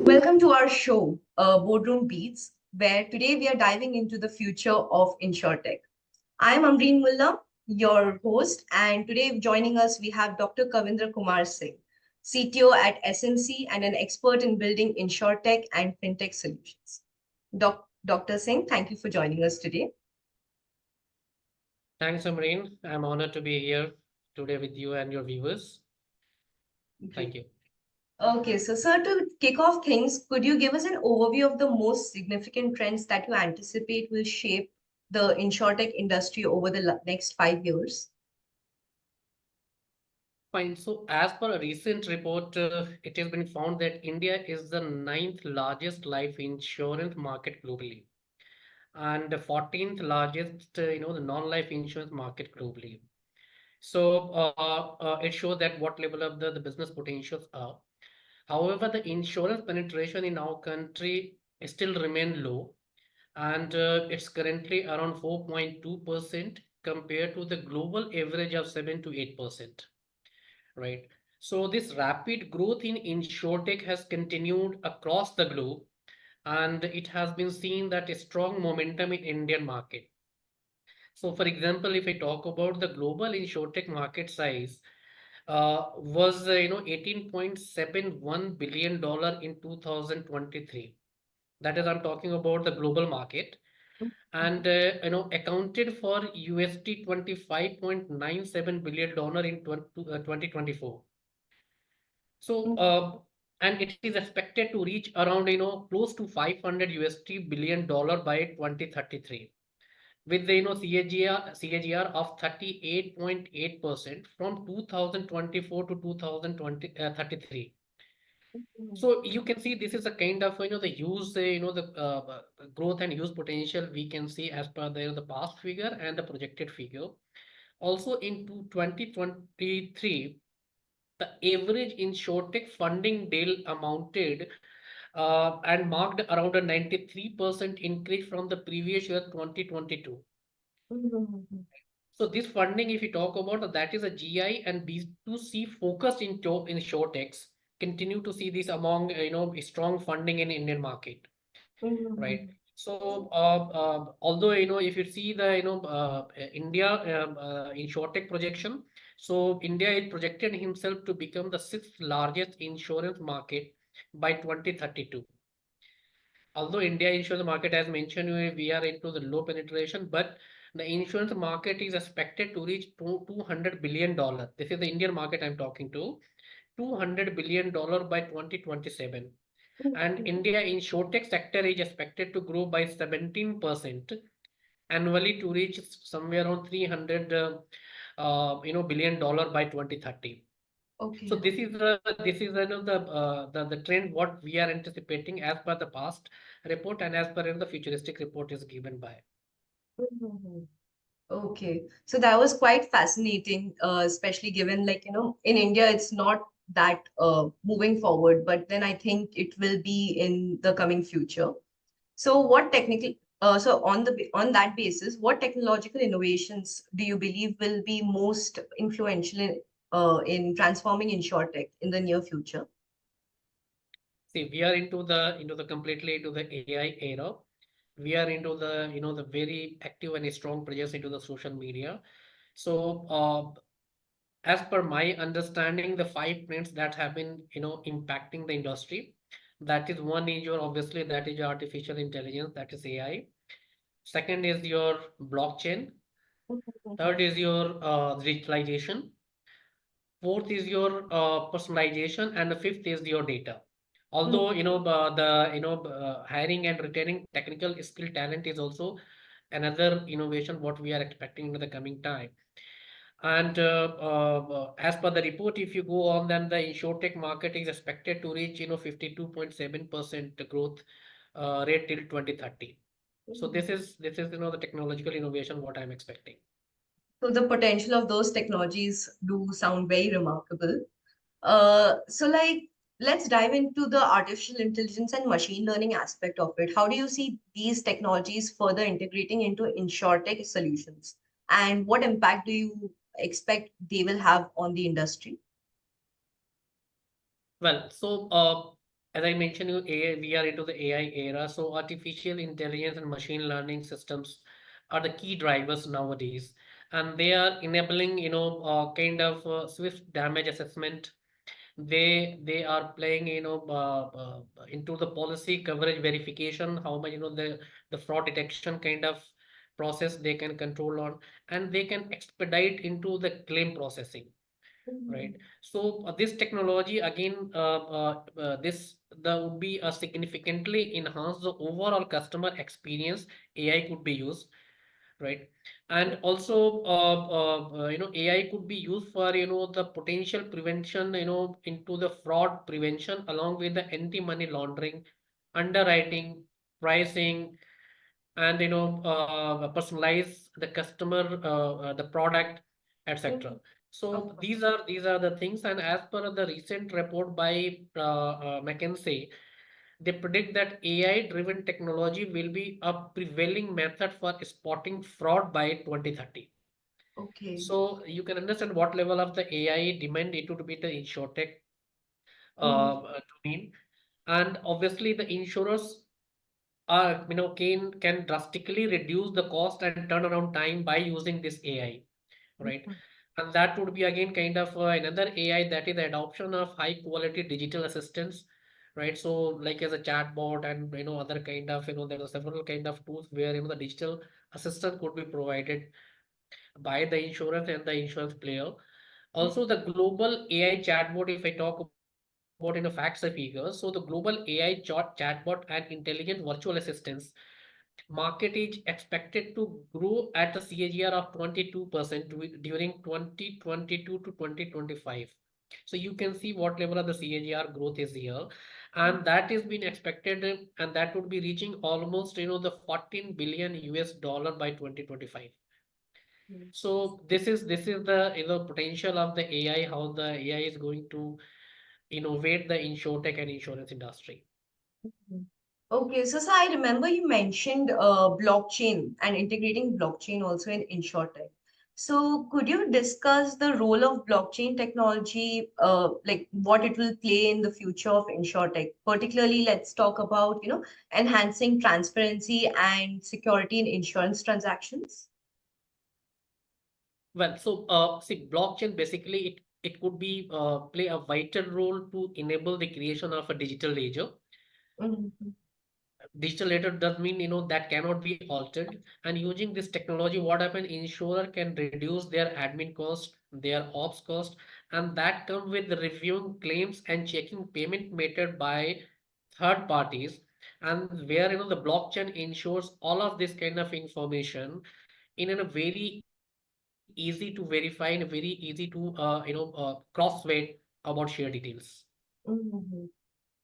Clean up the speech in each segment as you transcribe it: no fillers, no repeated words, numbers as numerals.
Welcome to our show, Boardroom Beats, where today we are diving into the future of Insurtech. I'm Amreen Mulla, your host, and today joining us we have Dr. Kavindra Kumar Singh, CTO at SMC and an expert in building Insurtech and fintech solutions. Dr. Singh, thank you for joining us today. Thanks, Amreen. I'm honored to be here today with you and your viewers. Thank Great. you. Okay, so sir, to kick off things, could you give us an overview of the most significant trends that you anticipate will shape the insurtech industry over the next 5 years? Fine. So, as per a recent report, it has been found that India is the ninth largest life insurance market globally, and the 14th largest, the non-life insurance market globally. So, it shows that what level of the business potentials are. However, the insurance penetration in our country still remain low, and it's currently around 4.2% compared to the global average of 7 to 8%, right? So this rapid growth in insurtech has continued across the globe, and it has been seen that a strong momentum in Indian market. So for example, if I talk about the global insurtech market size, was 18.71 billion dollar in 2023. That is, I'm talking about the global market, and accounted for USD 25.97 billion dollar in 2024. So and it is expected to reach around close to 500 USD billion dollar by 2033, with the CAGR of 38.8% from 2024 to 2033. So you can see this is a kind of the use the growth and use potential we can see as per the past figure and the projected figure. Also in 2023, the average insurtech funding deal amounted and marked around a 93% increase from the previous year 2022. So this funding, if you talk about that, is a GI and B2C focused into insurtechs. Continue to see this among strong funding in Indian market, right? So although if you see the India insurtech projection, so India is projected himself to become the sixth largest insurance market by 2032. Although India insurance market, as mentioned, we are into the low penetration, but the insurance market is expected to reach $200 billion. This is the Indian market I'm talking to, $200 billion by 2027. And India insurtech sector is expected to grow by 17% annually to reach somewhere around 300 billion dollar by 2030. So Okay. this is the trend what we are anticipating as per the past report and as per the futuristic report is given by. Okay, so that was quite fascinating, especially given in India, it's not that moving forward, but then I think it will be in the coming future. So on that basis, what technological innovations do you believe will be most influential in transforming InsurTech in the near future? See, we are into the completely into the AI era. We are into the the very active and strong presence into the social media. So as per my understanding, the five trends that have been impacting the industry, that is one is your obviously that is your artificial intelligence, that is AI. Second is your blockchain. Third is your digitalization. Fourth is your personalization, and the fifth is your data. Although the hiring and retaining technical skill talent is also another innovation what we are expecting in the coming time. And as per the report, if you go on, then the insurtech market is expected to reach 52.7% growth rate till 2030. So this is the technological innovation what I'm expecting. So the potential of those technologies do sound very remarkable. So let's dive into the artificial intelligence and machine learning aspect of it. How do you see these technologies further integrating into InsurTech solutions? And what impact do you expect they will have on the industry? Well, as I mentioned, AI, we are into the AI era. So artificial intelligence and machine learning systems are the key drivers nowadays, and they are enabling, kind of swift damage assessment. They are playing, into the policy coverage verification, how much, the fraud detection kind of process they can control on, and they can expedite into the claim processing. Right. Mhm. So this technology again, this there would be a significantly enhance the overall customer experience. AI could be used, right? And also, AI could be used for, the potential prevention, into the fraud prevention, along with the anti-money laundering, underwriting, pricing, and personalize the customer, the product, etc. Mhm. Of So course. these are the things, and as per the recent report by McKinsey, they predict that AI driven technology will be a prevailing method for spotting fraud by 2030. Okay. So you can understand what level of the AI demand it would be the insurtech Mhm. domain. And obviously the insurers can drastically reduce the cost and turnaround time by using this AI, right? Mhm. And that would be again kind of another AI, that is the adoption of high quality digital assistants, right? So like as a chatbot and other kind of, there are several kind of tools where the digital assistant could be provided by the insurance and the insurance player. Also the global AI chatbot, if I talk about facts and figures, so the global AI chatbot and intelligent virtual assistants market is expected to grow at a CAGR of 22% during 2022 to 2025. So you can see what level of the CAGR growth is here, and that is being expected, and that would be reaching almost the 14 billion US dollar by 2025. Mhm. So this is the potential of the AI, how the AI is going to innovate the insurtech and insurance industry. Mhm. Okay, so I remember you mentioned blockchain and integrating blockchain also in InsurTech. So could you discuss the role of blockchain technology, like what it will play in the future of InsurTech? Particularly, let's talk about, enhancing transparency and security in insurance transactions. Well, see, blockchain basically it could be play a vital role to enable the creation of a digital ledger. Mhm. Digital ledger does mean that cannot be altered. And using this technology, what happen? Insurer can reduce their admin cost, their ops cost, and that come with reviewing claims and checking payment method by third parties. And where the blockchain ensures all of this kind of information in a very easy to verify and very easy to cross-check about share details. Mhm.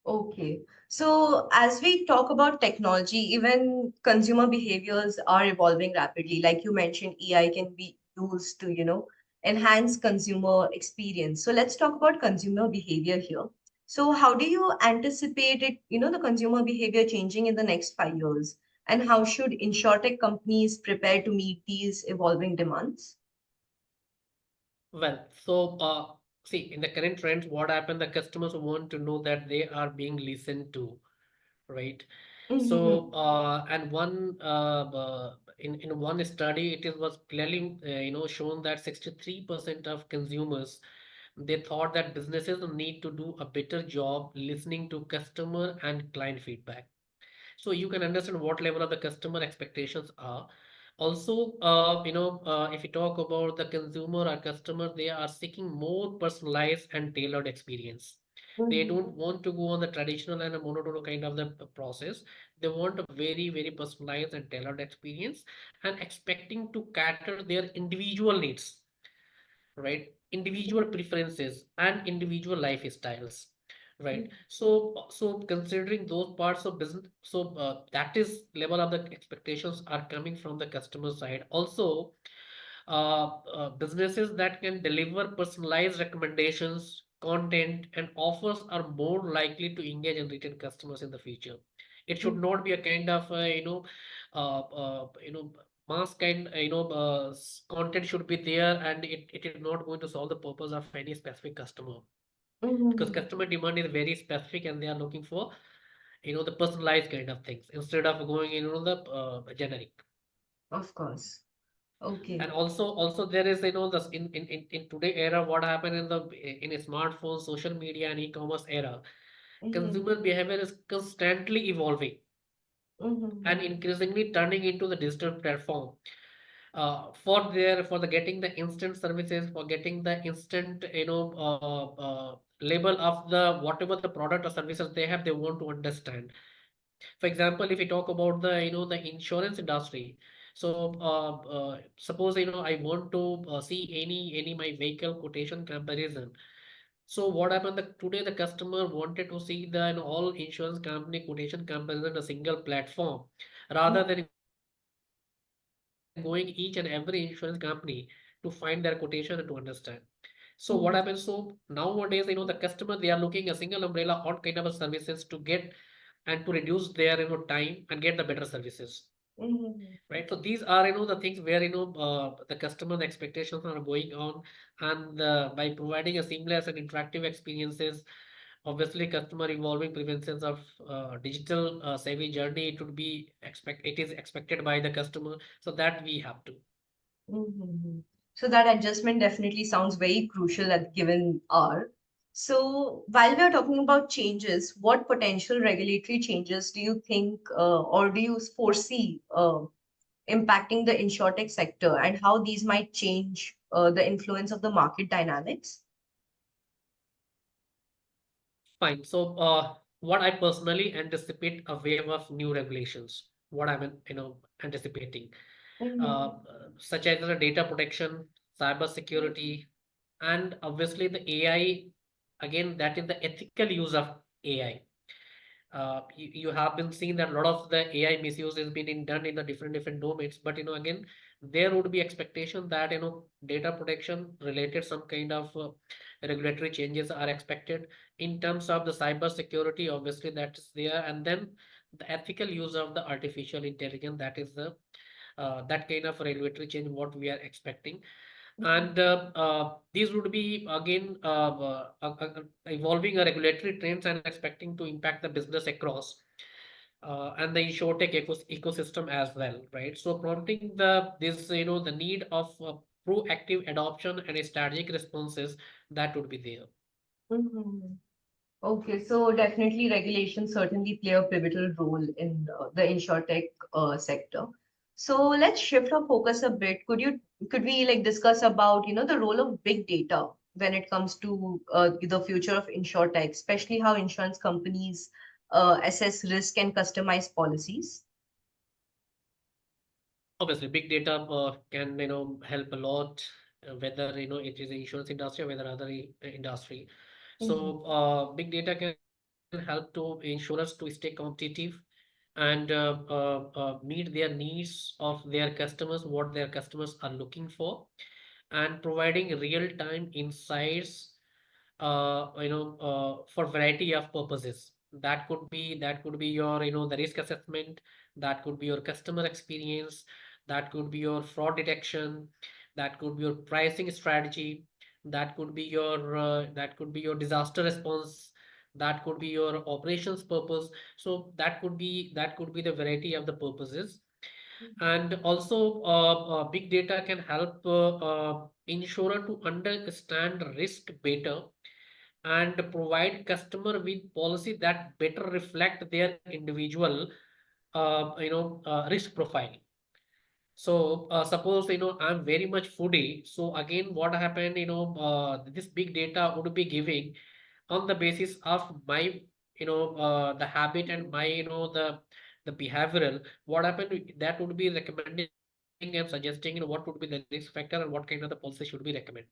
Okay. So as we talk about technology, even consumer behaviors are evolving rapidly. Like you mentioned, AI can be used to, enhance consumer experience. So let's talk about consumer behavior here. So how do you anticipate it, the consumer behavior changing in the next 5 years? And how should insurtech companies prepare to meet these evolving demands? Well, see, in the current trends, what happened? The customers want to know that they are being listened to, right? Mm-hmm. And in one study, it was clearly shown that 63% of consumers, they thought that businesses need to do a better job listening to customer and client feedback. So you can understand what level of the customer expectations are. Also, if you talk about the consumer or customer, they are seeking more personalized and tailored experience. They don't Mm-hmm. want to go on the traditional and a monotone kind of the process. They want a very, very personalized and tailored experience, and expecting to cater their individual needs, right? Individual preferences and individual lifestyles, right? So considering those parts of business, that is level of the expectations are coming from the customer side. Also, businesses that can deliver personalized recommendations, content, and offers are more likely to engage and retain customers in the future. It should not be a kind of uh, uh, you know mass kind, content should be there, and it is not going to solve the purpose of any specific customer, because Mm-hmm. customer demand is very specific and they are looking for, the personalized kind of things instead of going in, the generic. Of course. Okay. And also there is, this in today era, what happened in a smartphone, social media and e-commerce era, Mm-hmm. consumer behavior is constantly evolving Mm-hmm. and increasingly turning into the digital platform, for the getting the instant services, for getting the instant, label of the whatever the product or services they have, they want to understand. For example, if we talk about the, the insurance industry, so suppose, I want to see any my vehicle quotation comparison. So what happened that today the customer wanted to see the, all insurance company quotation comparison in a single platform, rather than going each and every insurance company to find their quotation and to understand. So what happens? So Mm-hmm. nowadays, the customer, they are looking a single umbrella, all kind of services to get and to reduce their, time and get the better services. Mm-hmm. Right. So these are, the things where, the customer's expectations are going on, and by providing a seamless and interactive experiences, obviously customer evolving preferences of digital savvy journey, it is expected by the customer, so that we have to. Mm-hmm. So that adjustment definitely sounds very crucial at given hour. So while we are talking about changes, what potential regulatory changes do you think or do you foresee impacting the insurtech sector and how these might change the influence of the market dynamics? Fine. So, what I personally anticipate a wave of new regulations. What I'm, anticipating, Mm-hmm. such as the data protection, cyber security, and obviously the AI. Again, that is the ethical use of AI. You have been seeing that a lot of the AI misuse is being done in the different domains. But again, there would be expectation that data protection related some kind of regulatory changes are expected in terms of the cyber security. Obviously, that is there, and then the ethical use of the artificial intelligence. That is the that kind of regulatory change what we are expecting. And these would be again evolving a regulatory trends and expecting to impact the business across and the insurtech ecosystem as well, right? So prompting the need of proactive adoption and strategic responses that would be there. Mm-hmm. Okay, so definitely regulations certainly play a pivotal role in the insurtech sector. So let's shift our focus a bit. Could we like discuss about the role of big data when it comes to the future of insurtech, especially how insurance companies assess risk and customize policies? Obviously, big data can help a lot, whether it is the insurance industry or whether other industry. Mhm. So big data can help to insurers to stay competitive and meet their needs of their customers, what their customers are looking for, and providing real-time insights, for variety of purposes. That could be your, the risk assessment, that could be your customer experience, that could be your fraud detection, that could be your pricing strategy, that could be your disaster response, that could be your operations purpose. So that could be the variety of the purposes. And also big data can help insurer to understand risk better and provide customer with policy that better reflect their individual risk profile. So suppose I'm very much foodie, so again what happened, this big data would be giving on the basis of my the habit and my the behavioral. What happened, that would be recommending and suggesting what would be the risk factor and what kind of the policy should be recommended,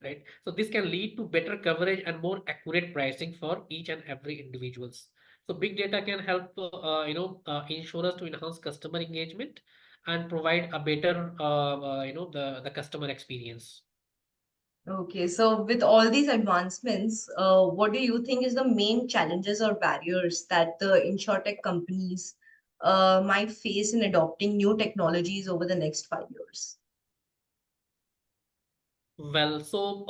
right? So this can lead to better coverage and more accurate pricing for each and every individuals. So big data can help insurers to enhance customer engagement and provide a better the customer experience. Okay, so with all these advancements, what do you think is the main challenges or barriers that the insurtech companies might face in adopting new technologies over the next 5 years? Well, so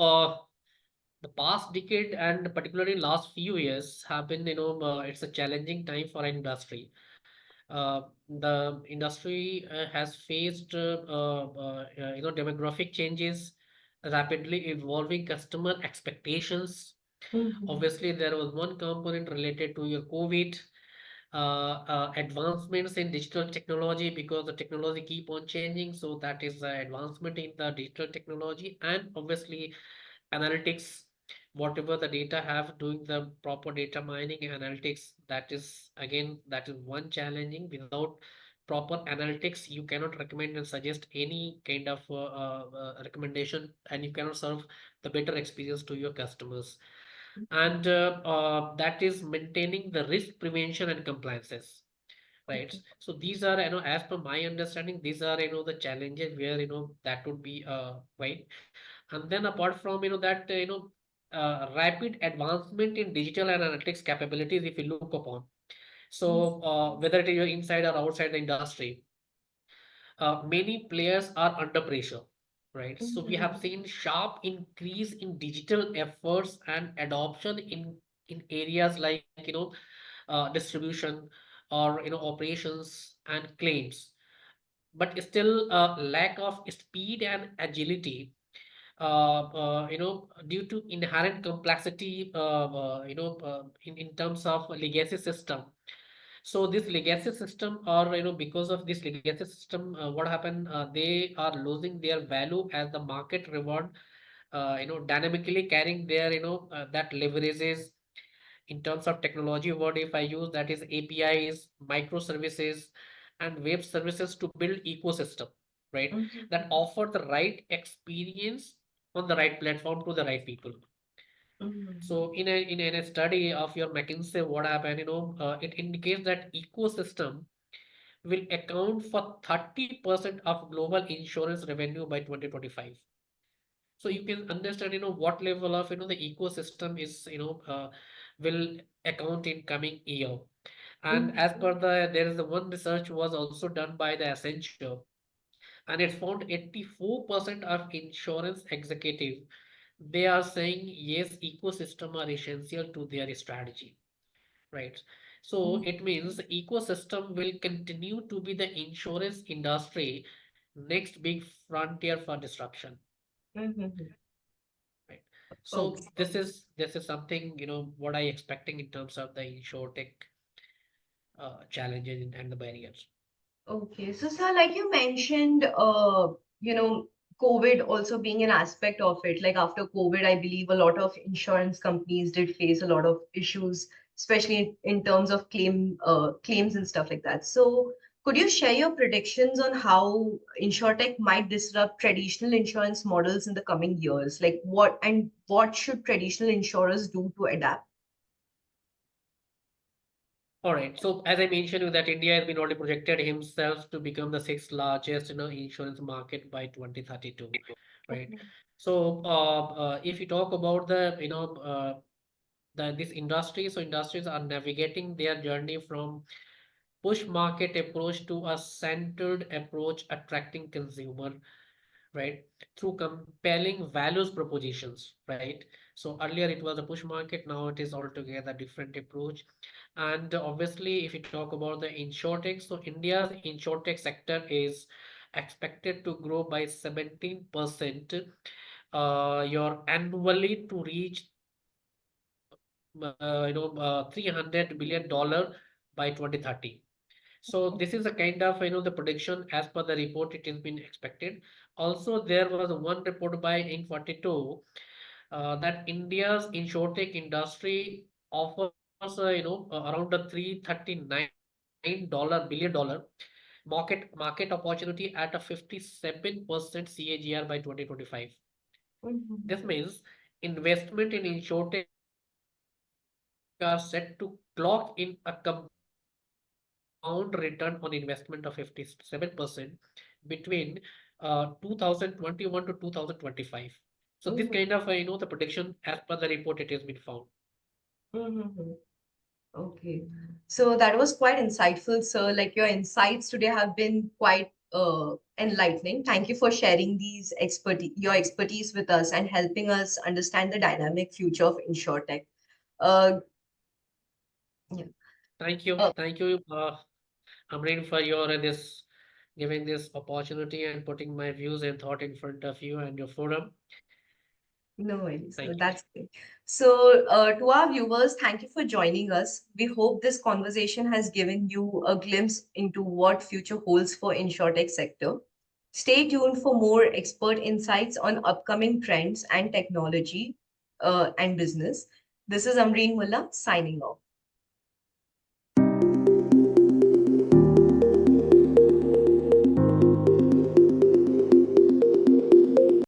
the past decade and particularly last few years have been, it's a challenging time for our industry. The industry has faced, demographic changes, rapidly evolving customer expectations. Mhm. Obviously, there was one component related to your COVID, advancements in digital technology because the technology keep on changing. So that is advancement in the digital technology and obviously analytics, whatever the data have doing the proper data mining and analytics, that is again that is one challenging. Without proper analytics you cannot recommend and suggest any kind of recommendation, and you cannot serve the better experience to your customers. And that is maintaining the risk prevention and compliances, right? Okay. So these are, as per my understanding, these are, the challenges where, that would be right. And then apart from, that, rapid advancement in digital and analytics capabilities, if you look upon, so whether it is inside or outside the industry, many players are under pressure, right? So we have Mhm. seen sharp increase in digital efforts and adoption in areas like, distribution or, operations and claims, but still lack of speed and agility, due to inherent complexity, in terms of legacy system. So this legacy system, or, because of this legacy system, what happened? They are losing their value as the market reward, dynamically carrying their, that leverages in terms of technology. What if I use that is APIs, microservices, and web services to build ecosystem, right? That Mhm. offer the right experience on the right platform to the right people. Mhm. So in a study of your McKinsey, what happened? It indicates that ecosystem will account for 30% of global insurance revenue by 2025. So you can understand, what level of, the ecosystem is, will account in coming year. And as Mhm. per there is the one research was also done by the Accenture, and it found 84% of insurance executive, they are saying yes, ecosystem are essential to their strategy, right? So it means ecosystem will continue to be the insurance industry next big frontier for disruption, Mhm. right? So Okay. this is something, what I expecting in terms of the insurtech challenges and the barriers. Okay. So, sir, like you mentioned, you know, COVID also being an aspect of it. Like after COVID, I believe a lot of insurance companies did face a lot of issues, especially in terms of claims and stuff like that. So, could you share your predictions on how InsurTech might disrupt traditional insurance models in the coming years? Like what should traditional insurers do to adapt? All right. So as I mentioned, that India has been already projected himself to become the sixth largest, insurance market by 2032, right? So if you talk about this industry, so industries are navigating their journey from push market approach to a centered approach, attracting consumer, right, through compelling values propositions, right? So earlier it was a push market, now it is altogether different approach. And obviously if you talk about the insurtech, so India's insurtech sector is expected to grow by 17%, your annually to reach 300 billion dollar by 2030. So this is a kind of, the prediction as per the report it has been expected. Also, there was one report by Inc. 42 that India's insurtech industry offers, around the 339 billion dollar market opportunity at a 57% CAGR by 2025. This Mhm. means investment in insurtech are set to clock in a compound return on investment of 57% between 2021 to 2025. So this kind of, Mhm. the prediction as per the report it has been found. Mhm. Okay. So that was quite insightful, sir. Like your insights today have been quite enlightening. Thank you for sharing your expertise with us and helping us understand the dynamic future of InsurTech. Uh, yeah. Uh, Thank you, Amreen, for your this giving this opportunity and putting my views and thought in front of you and your forum. No worries. Thank So you. that's great. So, to our viewers, thank you for joining us. We hope this conversation has given you a glimpse into what future holds for InsurTech sector. Stay tuned for more expert insights on upcoming trends and technology and business. This is Amreen Mulla signing off.